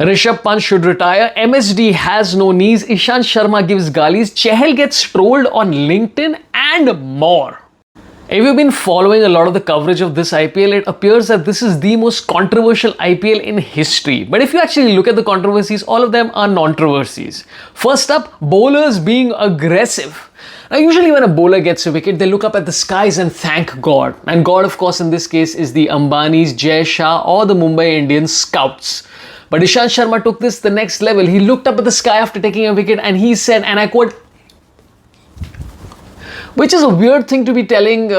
Rishab Pant should retire. MSD has no knees. Ishant Sharma gives Gaalis. Chahal gets trolled on LinkedIn and more. If you've been following a lot of the coverage of this IPL, it appears that this is the most controversial IPL in history. But if you actually look at the controversies, all of them are non-controversies. First up, bowlers being aggressive. Now, usually when a bowler gets a wicket, they look up at the skies and thank God. And God, of course, in this case is the Ambanis, Jai Shah or the Mumbai Indians scouts. But Ishant Sharma took this the next level. He looked up at the sky after taking a wicket and he said, and I quote, which is a weird thing to be telling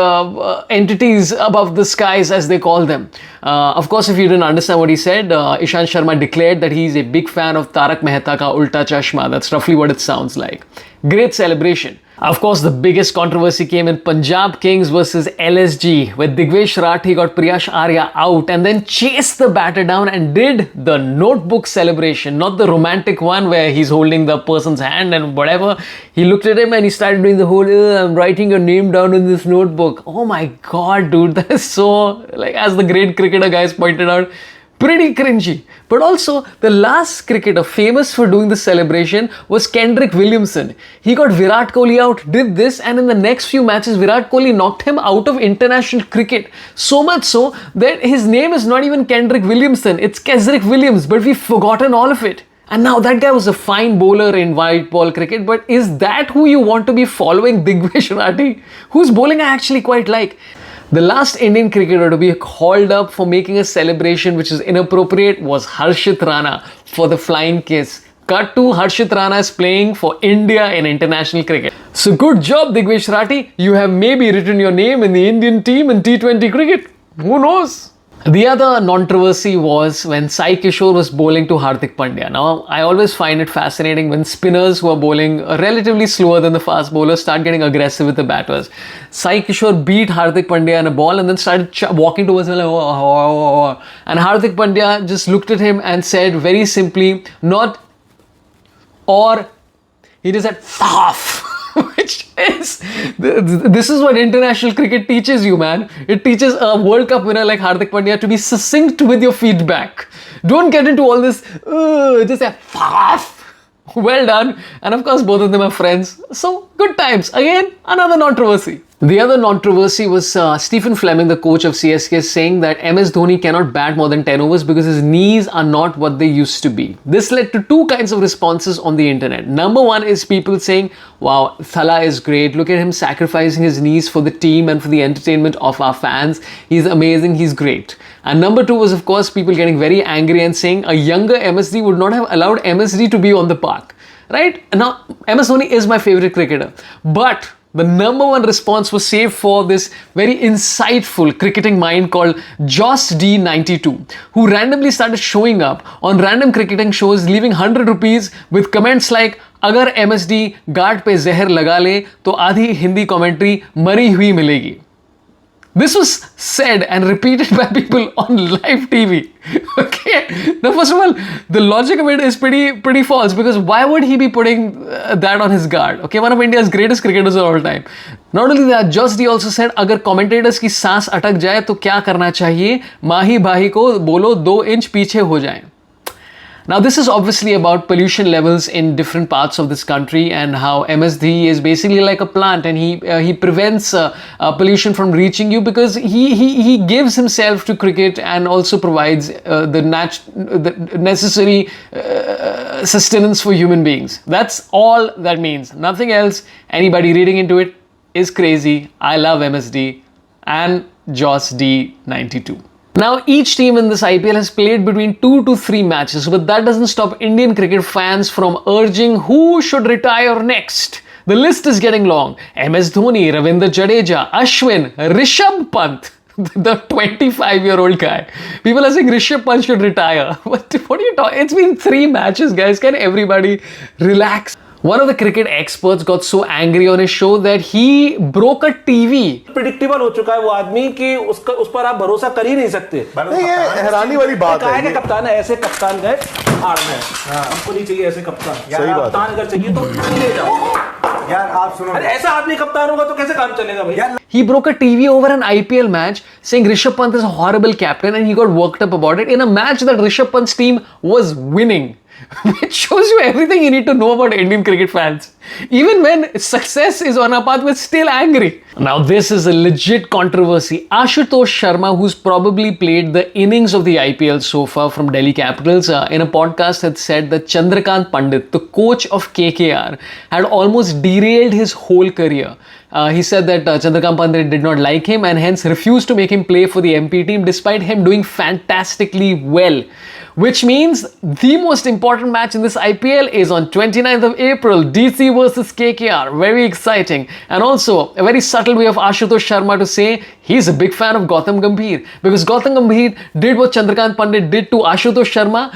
entities above the skies, as they call them. Of course, if you didn't understand what he said, Ishant Sharma declared that he's a big fan of Tarak Mehta Ka Ulta Chashma. That's roughly what it sounds like. Great celebration. Of course, the biggest controversy came in Punjab Kings versus LSG, where Digvesh Rathi got Priyash Arya out and then chased the batter down and did the notebook celebration, not the romantic one where he's holding the person's hand and whatever. He looked at him and he started doing the whole, I'm writing your name down in this notebook. Oh my God, dude, that is so, like, as the great cricketer guys pointed out, pretty cringy. But also, the last cricketer famous for doing this celebration was Kendrick Williamson. He got Virat Kohli out, did this, and in the next few matches, Virat Kohli knocked him out of international cricket. So much so that his name is not even Kendrick Williamson, it's Kesrick Williams, but we've forgotten all of it. And now that guy was a fine bowler in white ball cricket, but is that who you want to be following, Digvesh Rathi, whose bowling I actually quite like? The last Indian cricketer to be called up for making a celebration which is inappropriate was Harshit Rana for the flying kiss. Cut to Harshit Rana is playing for India in international cricket. So good job, Digvesh Rathi. You have maybe written your name in the Indian team in T20 cricket. Who knows? The other controversy was when Sai Kishore was bowling to Hardik Pandya. Now, I always find it fascinating when spinners who are bowling relatively slower than the fast bowlers start getting aggressive with the batters. Sai Kishore beat Hardik Pandya in a ball and then started walking towards him like, oh. And Hardik Pandya just looked at him and said very simply, not or, he just said, off. Which is, this is what international cricket teaches you, man. It teaches a World Cup winner like Hardik Pandya to be succinct with your feedback. Don't get into all this, just say, well done. And of course, both of them are friends. So, good times. Again, another controversy. The other controversy was Stephen Fleming, the coach of CSK, saying that MS Dhoni cannot bat more than 10 overs because his knees are not what they used to be. This led to two kinds of responses on the internet. Number one is people saying, wow, Thala is great. Look at him sacrificing his knees for the team and for the entertainment of our fans. He's amazing. He's great. And number two was, of course, people getting very angry and saying a younger MSD would not have allowed MSD to be on the park. Right? Now, MS Dhoni is my favorite cricketer. But the number one response was saved for this very insightful cricketing mind called Joss D92, who randomly started showing up on random cricketing shows, leaving 100 rupees with comments like, अगर MSD guard पे जहर लगा ले तो आधी Hindi commentary मरी हुई मिलेगी. This was said and repeated by people on live TV. Okay. Now, first of all, the logic of it is pretty false, because why would he be putting that on his guard? Okay, one of India's greatest cricketers of all time. Not only that, Joss D also said, अगर commentators की सांस अटक जाए तो क्या करना चाहिए? माही भाई को बोलो 2 इंच पीछे हो जाएं. Now, this is obviously about pollution levels in different parts of this country and how MSD is basically like a plant, and he prevents pollution from reaching you because he gives himself to cricket and also provides the necessary sustenance for human beings. That's all that means. Nothing else. Anybody reading into it is crazy. I love MSD and Joss D92. Now, each team in this IPL has played between 2 to 3 matches, but that doesn't stop Indian cricket fans from urging who should retire next. The list is getting long. MS Dhoni, Ravindra Jadeja, Ashwin, Rishab Pant, the 25-year-old guy. People are saying Rishab Pant should retire. What are you talking? It's been 3 matches, guys. Can everybody relax? One of the cricket experts got so angry on his show that he broke a TV. Predictable हो चुका है वो आदमी कि उस पर आप भरोसा कर ही नहीं सकते. नहीं, ये हैरानी वाली बात है. क्या कप्तान है, ऐसे कप्तान गए हार में. हमको नहीं चाहिए ऐसे कप्तान. सही बात. कप्तान अगर चाहिए तो ले जाओ. यार आप सुनो, अरे ऐसा आदमी कप्तान होगा तो कैसे काम चलेगा भाई? He broke a TV over an IPL match saying Rishab Pant is a horrible captain and he got worked up about it in a match that Rishab Pant's team was winning. Which shows you everything you need to know about Indian cricket fans. Even when success is on our path, we're still angry. Now this is a legit controversy. Ashutosh Sharma, who's probably played the innings of the IPL so far from Delhi Capitals, in a podcast had said that Chandrakant Pandit, the coach of KKR, had almost derailed his whole career. He said that Chandrakant Pandit did not like him and hence refused to make him play for the MP team despite him doing fantastically well. Which means the most important match in this IPL is on 29th of April, DC versus KKR. Very exciting. And also, a very subtle way of Ashutosh Sharma to say he's a big fan of Gautam Gambhir. Because Gautam Gambhir did what Chandrakant Pandit did to Ashutosh Sharma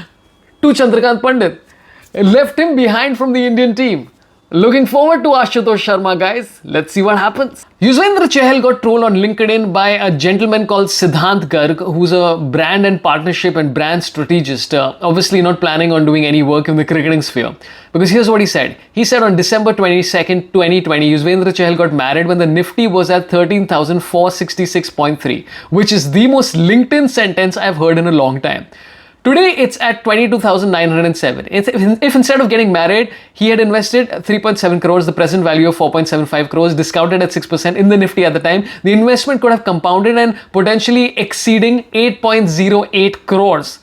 to Chandrakant Pandit. Left him behind from the Indian team. Looking forward to Ashutosh Sharma, guys. Let's see what happens. Yuzvendra Chahal got trolled on LinkedIn by a gentleman called Siddhant Garg, who's a brand and partnership and brand strategist, obviously not planning on doing any work in the cricketing sphere. Because here's what he said. He said on December 22nd, 2020, Yuzvendra Chahal got married when the Nifty was at 13,466.3, which is the most LinkedIn sentence I've heard in a long time. Today, it's at 22,907. If instead of getting married, he had invested 3.7 crores, the present value of 4.75 crores, discounted at 6% in the Nifty at the time, the investment could have compounded and potentially exceeding 8.08 crores.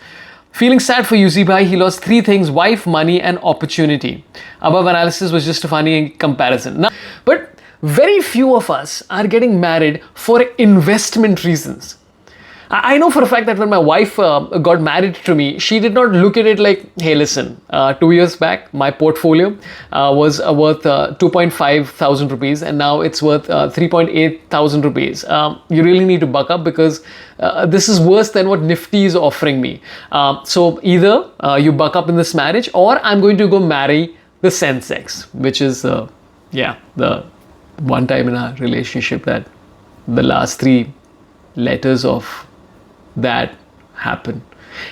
Feeling sad for Yuzi Bhai, he lost three things: wife, money, and opportunity. Above analysis was just a funny comparison. Now, but very few of us are getting married for investment reasons. I know for a fact that when my wife got married to me, she did not look at it like, hey, listen, 2 years back, my portfolio was worth 2.5 thousand rupees and now it's worth 3.8 thousand rupees. You really need to buck up because this is worse than what Nifty is offering me. So either you buck up in this marriage or I'm going to go marry the Sensex, which is, the one time in our relationship that the last three letters of that happen.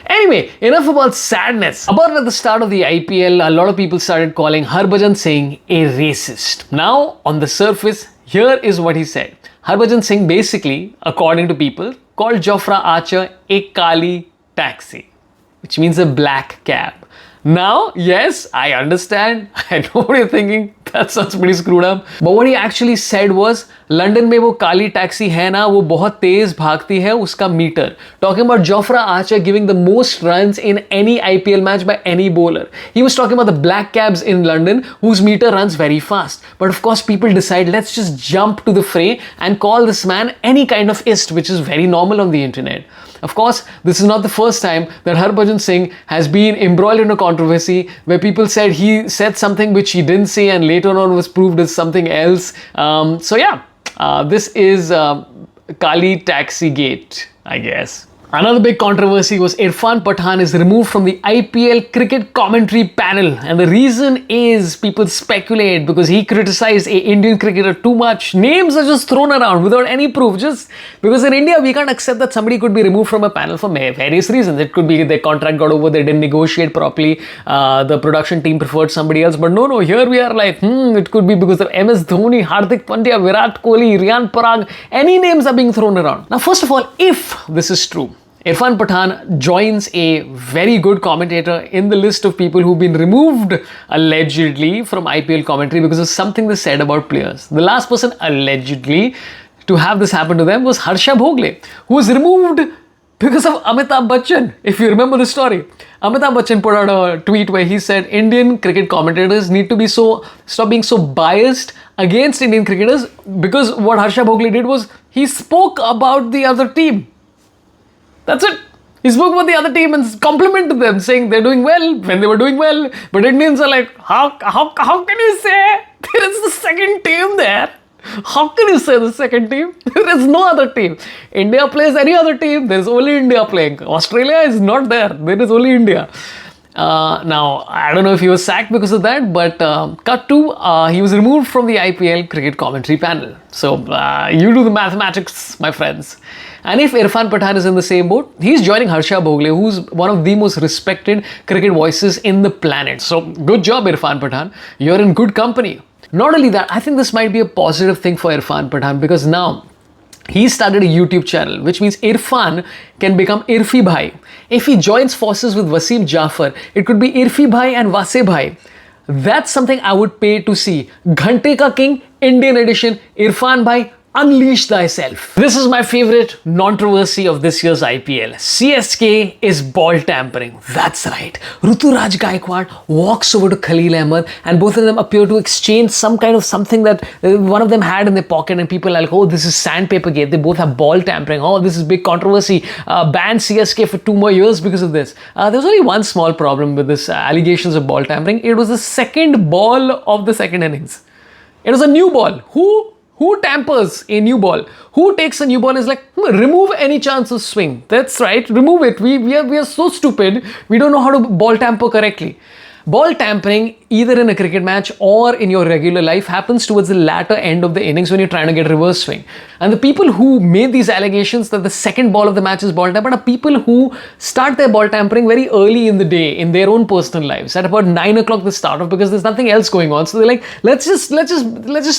Anyway, enough about sadness. About at the start of the IPL, a lot of people started calling Harbhajan Singh a racist. Now, on the surface, here is what he said. Harbhajan Singh basically, according to people, called Jofra Archer a Gaali taxi, which means a black cab. Now, yes, I understand. I know what you're thinking. That sounds pretty screwed up. But what he actually said was, London में वो काली taxi है ना, वो बहुत तेज भागती है उसका metre. Talking about Jofra Archer giving the most runs in any IPL match by any bowler. He was talking about the black cabs in London whose meter runs very fast. But of course, people decide, let's just jump to the fray and call this man any kind of ist, which is very normal on the internet. Of course, this is not the first time that Harbhajan Singh has been embroiled in a controversy where people said he said something which he didn't say and later on was proved as something else. This is Gaali Taxi Gate, I guess. Another big controversy was Irfan Pathan is removed from the IPL cricket commentary panel, and the reason is people speculate because he criticized an Indian cricketer too much. Names are just thrown around without any proof, just because in India we can't accept that somebody could be removed from a panel for various reasons. It could be their contract got over, they didn't negotiate properly, the production team preferred somebody else. But no, here we are like, it could be because of MS Dhoni, Hardik Pandya, Virat Kohli, Riyan Parag. Any names are being thrown around. Now, first of all, if this is true, Irfan Pathan joins a very good commentator in the list of people who've been removed allegedly from IPL commentary because of something they said about players. The last person allegedly to have this happen to them was Harsha Bhogle, who was removed because of Amitabh Bachchan. If you remember the story, Amitabh Bachchan put out a tweet where he said Indian cricket commentators need to stop being so biased against Indian cricketers, because what Harsha Bhogle did was he spoke about the other team. That's it. He spoke about the other team and complimented them, saying they're doing well when they were doing well. But Indians are like, how can you say there is the second team there? How can you say the second team? There is no other team. India plays any other team. There is only India playing. Australia is not there. There is only India. Now, I don't know if he was sacked because of that, but cut to, he was removed from the IPL cricket commentary panel. So, you do the mathematics, my friends. And if Irfan Pathan is in the same boat, he's joining Harsha Bhogle, who's one of the most respected cricket voices in the planet. So, good job, Irfan Pathan. You're in good company. Not only that, I think this might be a positive thing for Irfan Pathan because now he started a YouTube channel, which means Irfan can become Irfi Bhai. If he joins forces with Wasim Jafar, it could be Irfi Bhai and Wase Bhai. That's something I would pay to see. Ghante Ka King, Indian edition, Irfan Bhai, unleash thyself. This is my favorite controversy of this year's IPL. CSK is ball tampering. That's right. Ruturaj Gaikwad walks over to Khalil Ahmed and both of them appear to exchange some kind of something that one of them had in their pocket, and people are like, oh, this is sandpaper gate. They both have ball tampering. Oh, this is big controversy. Ban CSK for 2 more years because of this. There's only one small problem with this allegations of ball tampering. It was the second ball of the second innings. It was a new ball. Who tampers a new ball? Who takes a new ball and is like, remove any chance of swing? That's right, remove it. We are so stupid. We don't know how to ball tamper correctly. Ball tampering, either in a cricket match or in your regular life, happens towards the latter end of the innings when you're trying to get reverse swing. And the people who made these allegations that the second ball of the match is ball tampered are people who start their ball tampering very early in the day in their own personal lives. At about 9 o'clock they start off because there's nothing else going on. So they're like, let's just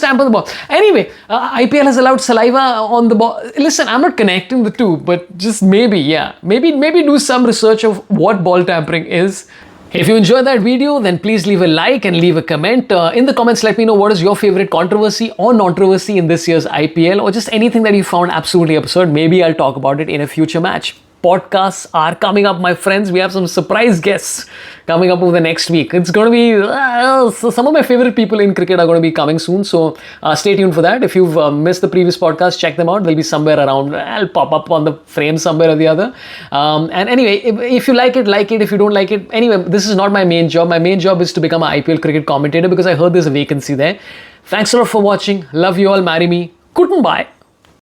tamper the ball. Anyway, IPL has allowed saliva on the ball. Listen, I'm not connecting the two, but just maybe do some research of what ball tampering is. If you enjoyed that video, then please leave a like and leave a comment. In the comments, let me know what is your favorite controversy or non-controversy in this year's IPL, or just anything that you found absolutely absurd. Maybe I'll talk about it in a future match. Podcasts are coming up, my friends. We have some surprise guests coming up over the next week. It's going to be some of my favorite people in cricket are going to be coming soon. So stay tuned for that. If you've missed the previous podcast, check them out. They'll be somewhere around. I'll pop up on the frame somewhere or the other. And anyway, if you like it, like it. If you don't like it, anyway, this is not my main job. My main job is to become an IPL cricket commentator because I heard there's a vacancy there. Thanks a lot for watching. Love you all. Marry me. Goodbye.